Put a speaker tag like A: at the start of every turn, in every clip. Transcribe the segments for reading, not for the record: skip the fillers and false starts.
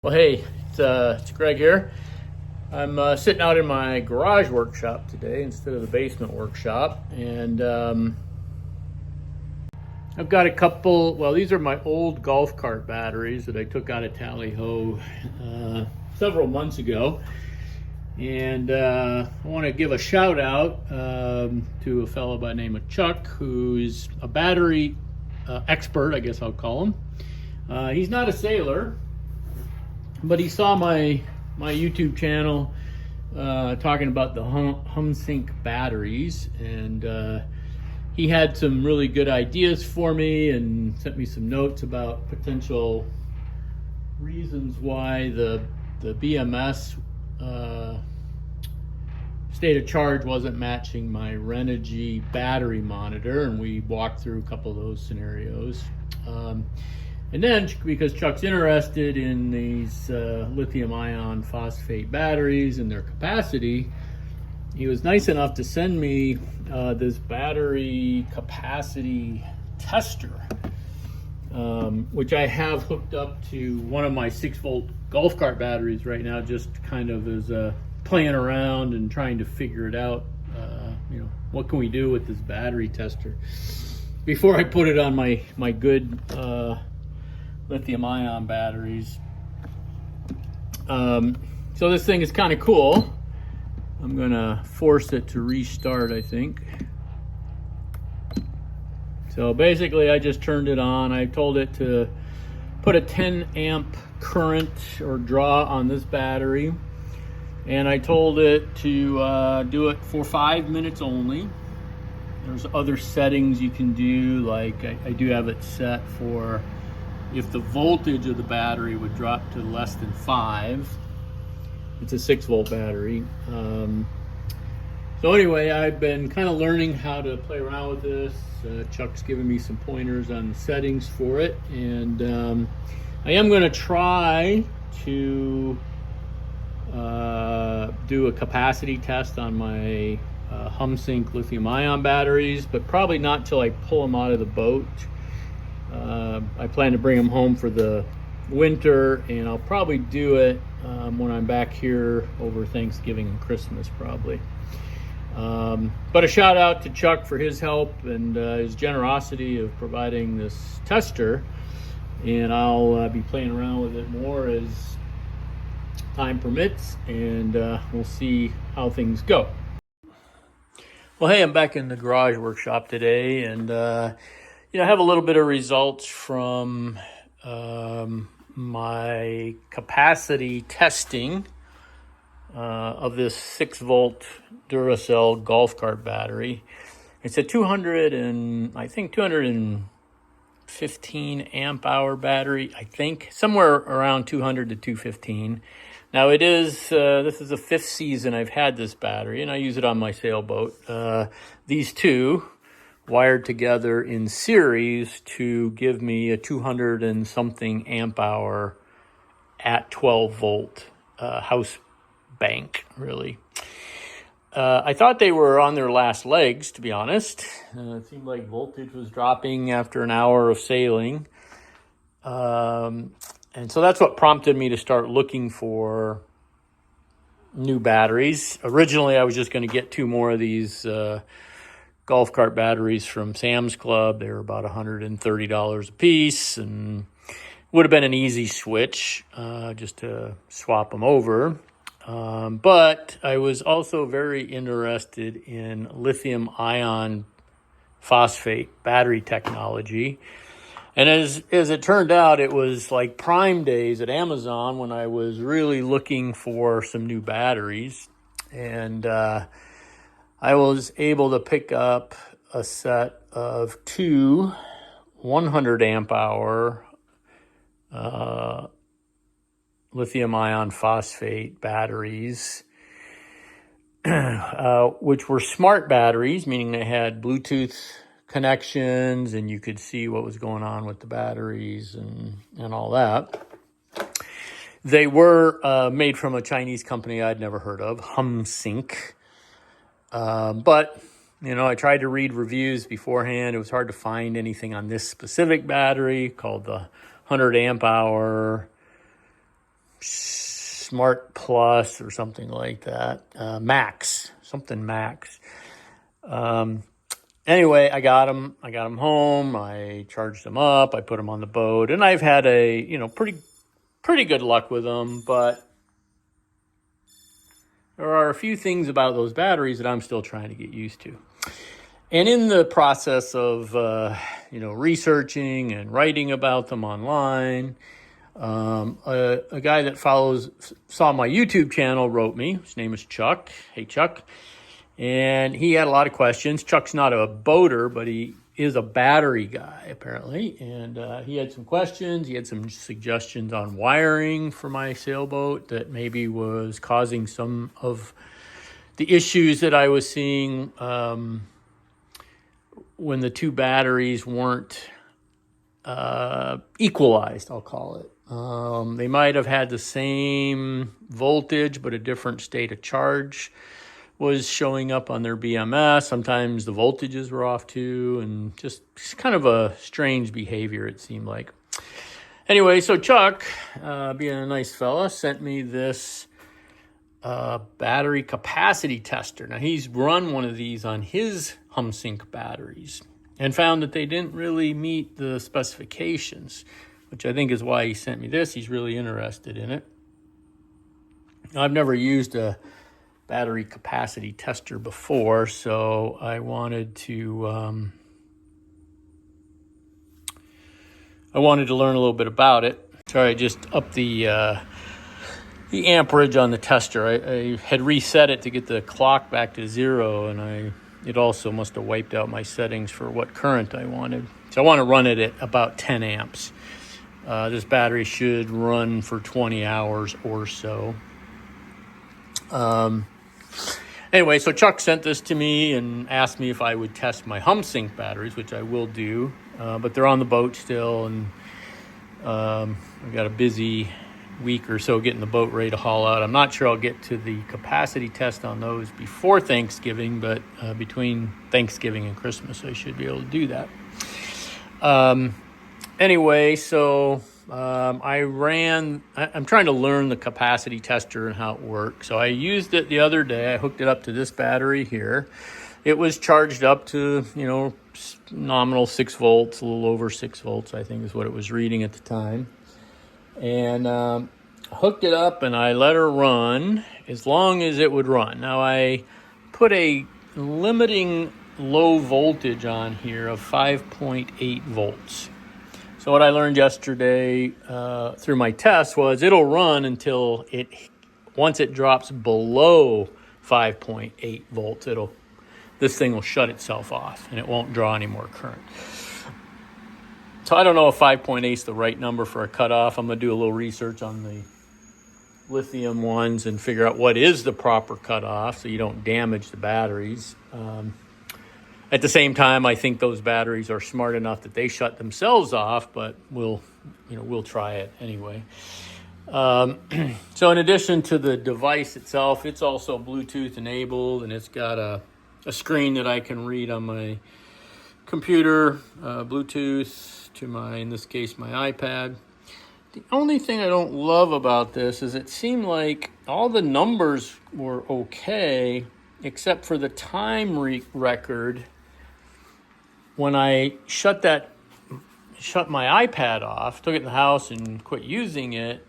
A: Well, hey, it's Greg here. I'm sitting out in my garage workshop today instead of the basement workshop, and I've got a couple. Well, these are my old golf cart batteries that I took out of Tally-Ho several months ago, and I want to give a shout out to a fellow by the name of Chuck, who's a battery expert, I guess I'll call him. He's not a sailor, but he saw my YouTube channel talking about the HumSync batteries, and he had some really good ideas for me and sent me some notes about potential reasons why the BMS state of charge wasn't matching my Renogy battery monitor, and we walked through a couple of those scenarios. And then, because Chuck's interested in these lithium ion phosphate batteries and their capacity, he was nice enough to send me this battery capacity tester, which I have hooked up to one of my 6-volt golf cart batteries right now, just kind of as playing around and trying to figure it out. What can we do with this battery tester before I put it on my good lithium ion batteries. So this thing is kind of cool. I'm gonna force it to restart, I think. So basically I just turned it on. I told it to put a 10 amp current or draw on this battery, and I told it to do it for 5 minutes only. There's other settings you can do, like I do have it set for if the voltage of the battery would drop to less than 5. It's a 6-volt battery. So anyway, I've been kind of learning how to play around with this. Chuck's given me some pointers on the settings for it, and I am going to try to do a capacity test on my HumSync lithium ion batteries, but probably not till I pull them out of the boat. I plan to bring them home for the winter, and I'll probably do it when I'm back here over Thanksgiving and Christmas probably. But a shout out to Chuck for his help and his generosity of providing this tester, and I'll be playing around with it more as time permits, and we'll see how things go. Well, hey, I'm back in the garage workshop today, and I have a little bit of results from my capacity testing of this 6-volt Duracell golf cart battery. It's a 215 amp hour battery, I think, somewhere around 200 to 215. Now it is, this is the 5th season I've had this battery, and I use it on my sailboat. These two wired together in series to give me a 200 and something amp hour at 12 volt house bank, really. I thought they were on their last legs, to be honest. It seemed like voltage was dropping after an hour of sailing. And so that's what prompted me to start looking for new batteries. Originally, I was just going to get 2 more of these golf cart batteries from Sam's Club. They were about $130 a piece, and would have been an easy switch just to swap them over. But I was also very interested in lithium ion phosphate battery technology. And as it turned out, it was like Prime Days at Amazon when I was really looking for some new batteries. And I was able to pick up a set of 2 100 amp hour lithium ion phosphate batteries, which were smart batteries, meaning they had Bluetooth connections and you could see what was going on with the batteries and all that. They were made from a Chinese company I'd never heard of, HumSync. But I tried to read reviews beforehand. It was hard to find anything on this specific battery called the 100 amp hour Smart Plus or something like that. Max, something Max. Anyway, I got them home. I charged them up. I put them on the boat, and I've had pretty good luck with them. But there are a few things about those batteries that I'm still trying to get used to. And in the process of researching and writing about them online, a guy that saw my YouTube channel wrote me. His name is Chuck. Hey, Chuck. And he had a lot of questions. Chuck's not a boater, but he is a battery guy, apparently. And he had some questions. He had some suggestions on wiring for my sailboat that maybe was causing some of the issues that I was seeing when the two batteries weren't equalized, I'll call it. They might have had the same voltage, but a different state of charge was showing up on their BMS. Sometimes the voltages were off too, and just kind of a strange behavior, it seemed like. Anyway, so Chuck, being a nice fella, sent me this battery capacity tester. Now, he's run one of these on his HumSync batteries and found that they didn't really meet the specifications, which I think is why he sent me this. He's really interested in it. Now, I've never used a battery capacity tester before, so I wanted to learn a little bit about it. Sorry, I just upped the amperage on the tester. I had reset it to get the clock back to 0, and it also must have wiped out my settings for what current I wanted. So I want to run it at about 10 amps. This battery should run for 20 hours or so. Anyway, so Chuck sent this to me and asked me if I would test my HumSync batteries, which I will do, but they're on the boat still, and I've got a busy week or so getting the boat ready to haul out. I'm not sure I'll get to the capacity test on those before Thanksgiving, but between Thanksgiving and Christmas, I should be able to do that. Anyway, so I'm trying to learn the capacity tester and how it works. So I used it the other day. I hooked it up to this battery here. It was charged up to, nominal 6 volts, a little over 6 volts, I think is what it was reading at the time. And hooked it up and I let her run as long as it would run. Now I put a limiting low voltage on here of 5.8 volts. So what I learned yesterday through my test was it'll run until once it drops below 5.8 volts, this thing will shut itself off and it won't draw any more current. So I don't know if 5.8 is the right number for a cutoff. I'm going to do a little research on the lithium ones and figure out what is the proper cutoff so you don't damage the batteries. At the same time, I think those batteries are smart enough that they shut themselves off, but we'll try it anyway. So in addition to the device itself, it's also Bluetooth enabled, and it's got a screen that I can read on my computer, Bluetooth to in this case, my iPad. The only thing I don't love about this is it seemed like all the numbers were okay, except for the time record. When I shut my iPad off, took it in the house and quit using it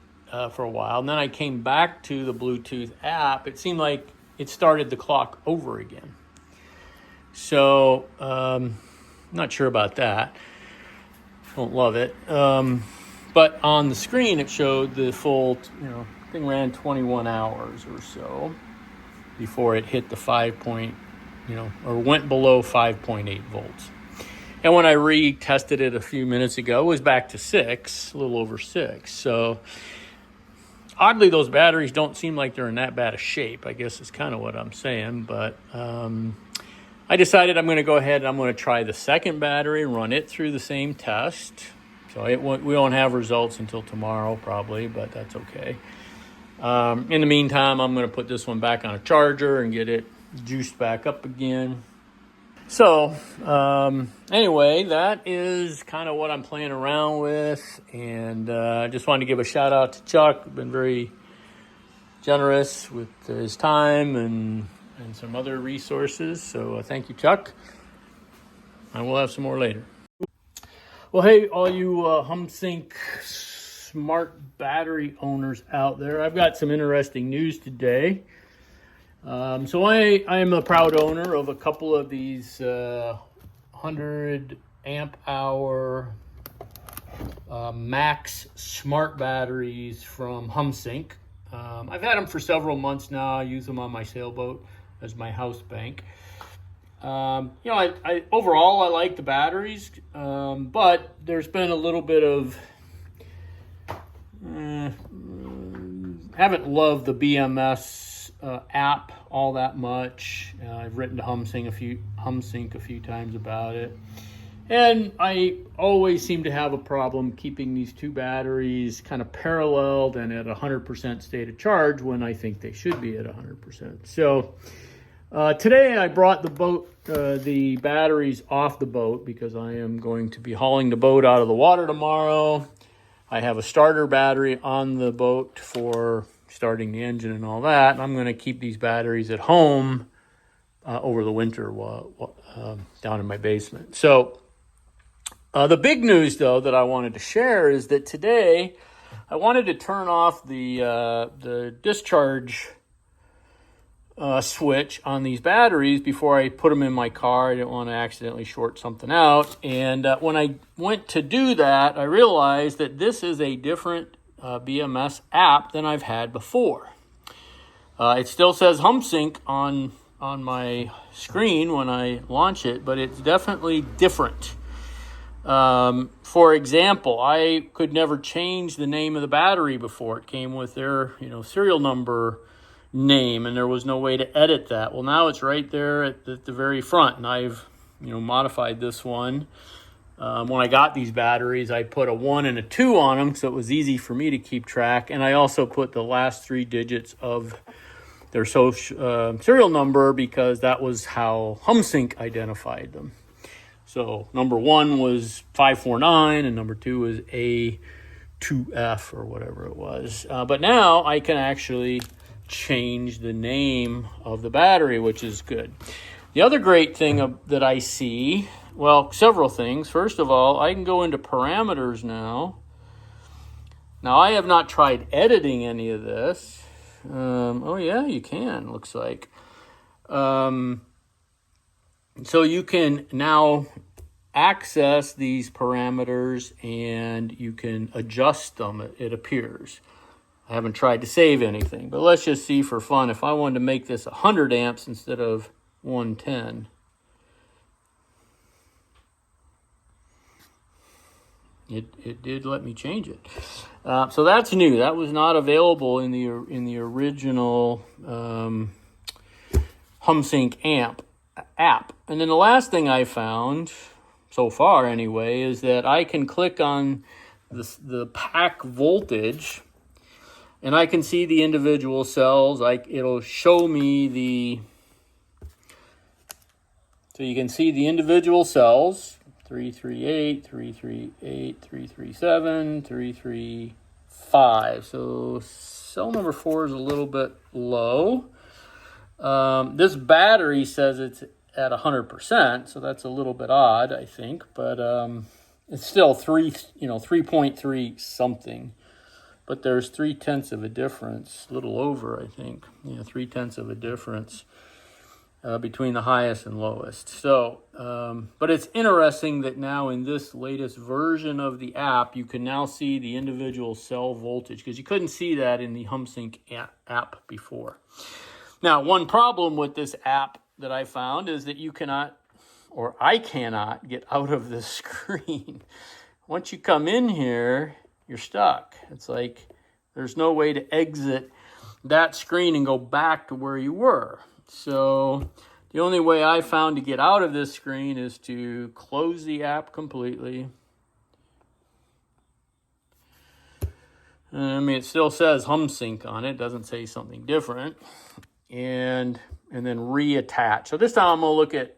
A: for a while, and then I came back to the Bluetooth app, it seemed like it started the clock over again. So, not sure about that. Don't love it. But on the screen, it showed the full, thing ran 21 hours or so before it hit the or went below 5.8 volts. And when I retested it a few minutes ago, it was back to 6, a little over 6. So oddly, those batteries don't seem like they're in that bad a shape, I guess is kind of what I'm saying. But I decided I'm going to go ahead and I'm going to try the second battery, run it through the same test. So we won't have results until tomorrow probably, but that's okay. In the meantime, I'm going to put this one back on a charger and get it juiced back up again. So anyway, that is kind of what I'm playing around with. And I just wanted to give a shout out to Chuck. Been very generous with his time and some other resources. So thank you, Chuck. And we'll have some more later. Well, hey, all you HumSync smart battery owners out there, I've got some interesting news today. So I am a proud owner of a couple of these 100 amp hour max smart batteries from HumSync. I've had them for several months now. I use them on my sailboat as my house bank. I overall I like the batteries, but there's been a little bit of haven't loved the BMS app all that much. I've written to HumSync a few times about it, and I always seem to have a problem keeping these two batteries kind of paralleled and at 100% state of charge when I think they should be at 100%. So today I brought the batteries off the boat because I am going to be hauling the boat out of the water tomorrow. I have a starter battery on the boat for starting the engine and all that. And I'm going to keep these batteries at home over the winter down in my basement. So the big news, though, that I wanted to share is that today I wanted to turn off the discharge switch on these batteries before I put them in my car. I didn't want to accidentally short something out. And when I went to do that, I realized that this is a different BMS app than I've had before. It still says HumSync on my screen when I launch it, but it's definitely different. For example, I could never change the name of the battery before. It came with their serial number name, and there was no way to edit that. Well, now it's right there at the very front, and I've modified this one. When I got these batteries, I put a 1 and a 2 on them so it was easy for me to keep track, and I also put the last 3 digits of their serial number because that was how HumSync identified them. So number 1 was 549 and number 2 was A2F or whatever it was. But now I can actually change the name of the battery, which is good. The other great thing that I see, well, several things. First of all, I can go into parameters now. Now, I have not tried editing any of this. Oh, yeah, you can, looks like. So you can now access these parameters and you can adjust them, it appears. I haven't tried to save anything, but let's just see for fun. If I wanted to make this 100 amps instead of 110, it did let me change it. So that's new. That was not available in the original HumSync app. And then the last thing I found, so far anyway, is that I can click on the pack voltage, and I can see the individual cells. It'll show me so you can see the individual cells, 338, 338, 337, 335. So cell number 4 is a little bit low. This battery says it's at 100%, so that's a little bit odd, I think, but it's still 3.3 something. But there's 0.3 of a difference, a little over, I think. 0.3 of a difference between the highest and lowest. So, but it's interesting that now in this latest version of the app, you can now see the individual cell voltage, because you couldn't see that in the HumSync app before. Now, one problem with this app that I found is that you cannot, or I cannot, get out of the screen. Once you come in here, you're stuck. It's like there's no way to exit that screen and go back to where you were. So the only way I found to get out of this screen is to close the app completely. I mean, it still says HumSync on it. It doesn't say something different. And then reattach. So this time I'm going to look at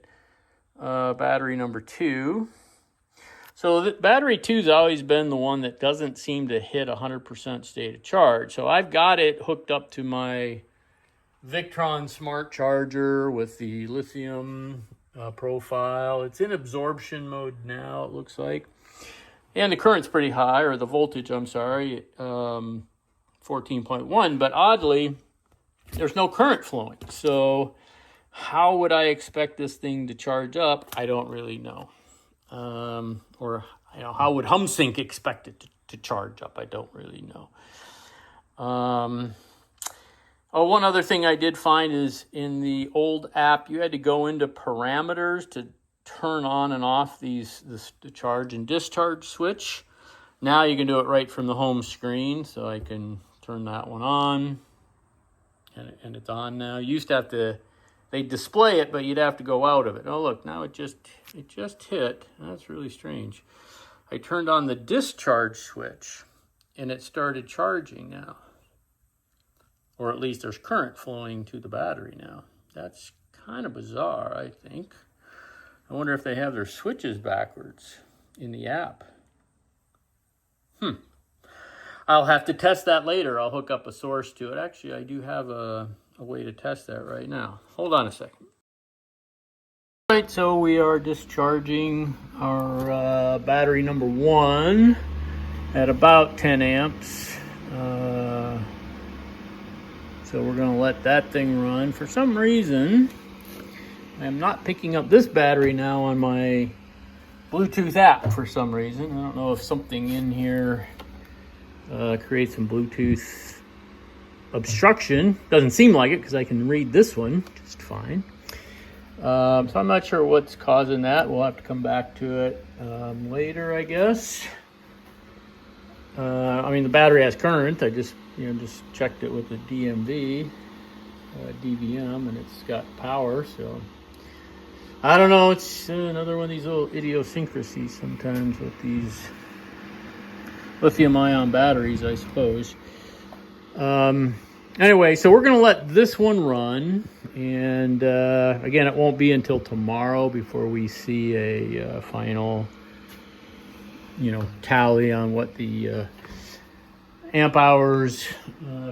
A: battery number 2. So the battery 2's always been the one that doesn't seem to hit 100% state of charge. So I've got it hooked up to my Victron smart charger with the lithium profile. It's in absorption mode now, it looks like. And the current's pretty high, or the voltage, I'm sorry, 14.1. But oddly, there's no current flowing. So how would I expect this thing to charge up? I don't really know. Or how would HumSync expect it to charge up? I don't really know. One other thing I did find is in the old app, you had to go into parameters to turn on and off the charge and discharge switch. Now you can do it right from the home screen, so I can turn that one on, and it's on now. You used to have to, they display it, but you'd have to go out of it. Oh look, now it just hit. That's really strange. I turned on the discharge switch, and it started charging now. Or at least there's current flowing to the battery now. That's kind of bizarre, I think. I wonder if they have their switches backwards in the app. I'll have to test that later. I'll hook up a source to it. Actually, I do have a way to test that right now. Hold on a second. All right, so we are discharging our battery number 1 at about 10 amps. So we're going to let that thing run. For some reason, I'm not picking up this battery now on my Bluetooth app for some reason. I don't know if something in here creates some Bluetooth obstruction. Doesn't seem like it because I can read this one just fine. So I'm not sure what's causing that. We'll have to come back to it later, I guess. I mean, the battery has current. I just checked it with the DVM, and it's got power. So I don't know. It's another one of these little idiosyncrasies sometimes with these lithium-ion batteries, I suppose. Anyway, so we're going to let this one run, and again, it won't be until tomorrow before we see a final, tally on what the amp hours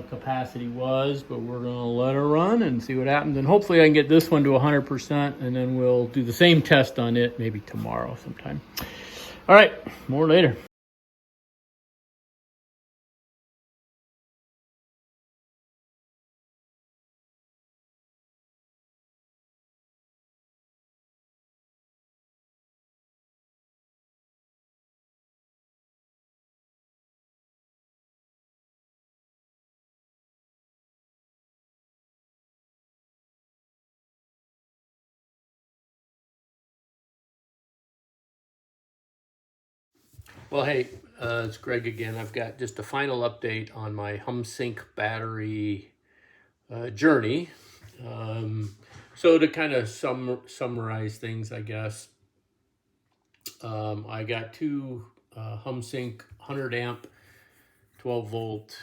A: capacity was, but we're going to let her run and see what happens, and hopefully I can get this one to 100%, and then we'll do the same test on it maybe tomorrow sometime. All right, more later. Well, hey, it's Greg again. I've got just a final update on my HumSync battery journey. So to kind of summarize things, I guess, I got two HumSync 100 amp, 12 volt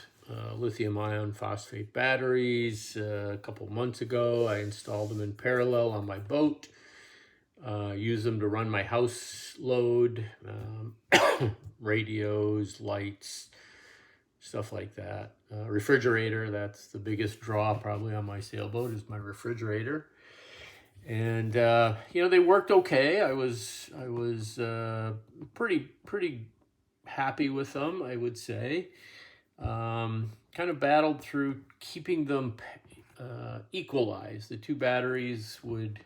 A: lithium ion phosphate batteries a couple months ago. I installed them in parallel on my boat. Use them to run my house load, radios, lights, stuff like that. Refrigerator, that's the biggest draw probably on my sailboat, is my refrigerator. And they worked okay. I was pretty happy with them, I would say. Kind of battled through keeping them equalized. The two batteries would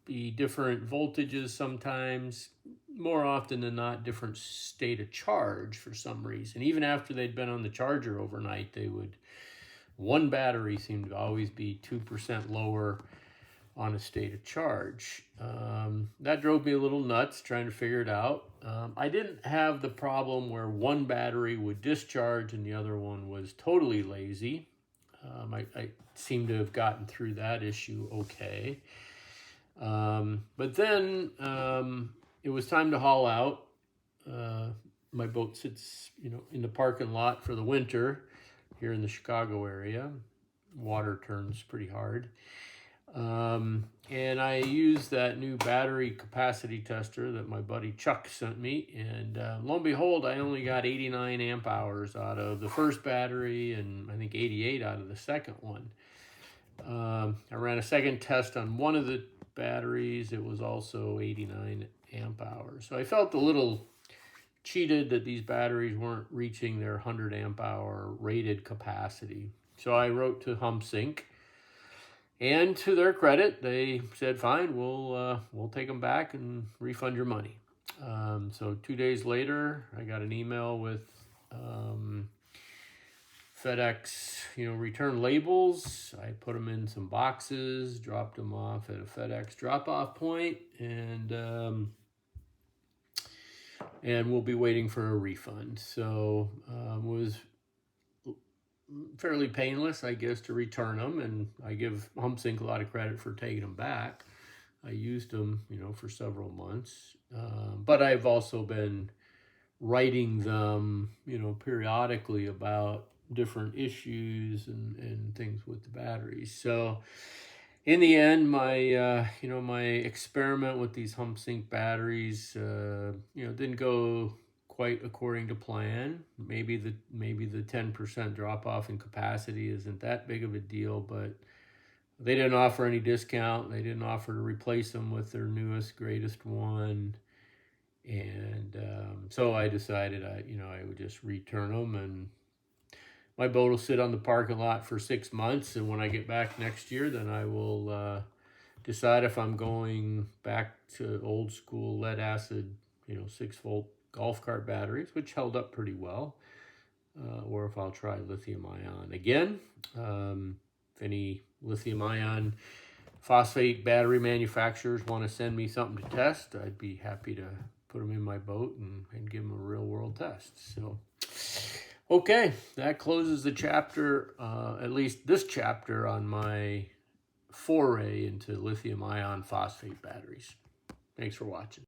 A: be different voltages sometimes, more often than not different state of charge for some reason. Even after they'd been on the charger overnight, one battery seemed to always be 2% lower on a state of charge. That drove me a little nuts trying to figure it out. I didn't have the problem where one battery would discharge and the other one was totally lazy. I seem to have gotten through that issue okay. But then it was time to haul out. My boat sits, in the parking lot for the winter here in the Chicago area. Water turns pretty hard. And I used that new battery capacity tester that my buddy Chuck sent me. And lo and behold, I only got 89 amp hours out of the first battery and I think 88 out of the second one. I ran a second test on one of the batteries. It was also 89 amp hours. So I felt a little cheated that these batteries weren't reaching their 100 amp hour rated capacity. So I wrote to HumpSync, and to their credit, they said, "Fine, we'll take them back and refund your money." So 2 days later, I got an email with FedEx, return labels. I put them in some boxes, dropped them off at a FedEx drop-off point, and we'll be waiting for a refund. So it was fairly painless, I guess, to return them, and I give HumpSync a lot of credit for taking them back. I used them, for several months, but I've also been writing them, periodically about different issues and things with the batteries. So in the end, my my experiment with these HumpSync batteries, didn't go quite according to plan. Maybe the 10% drop off in capacity isn't that big of a deal, but they didn't offer any discount. They didn't offer to replace them with their newest, greatest one. And so I decided I would just return them, and my boat will sit on the parking lot for 6 months. And when I get back next year, then I will decide if I'm going back to old school lead acid, 6-volt golf cart batteries, which held up pretty well, or if I'll try lithium ion again. If any lithium ion phosphate battery manufacturers want to send me something to test, I'd be happy to put them in my boat and give them a real world test. So, okay, that closes the chapter, at least this chapter, on my foray into lithium ion phosphate batteries. Thanks for watching.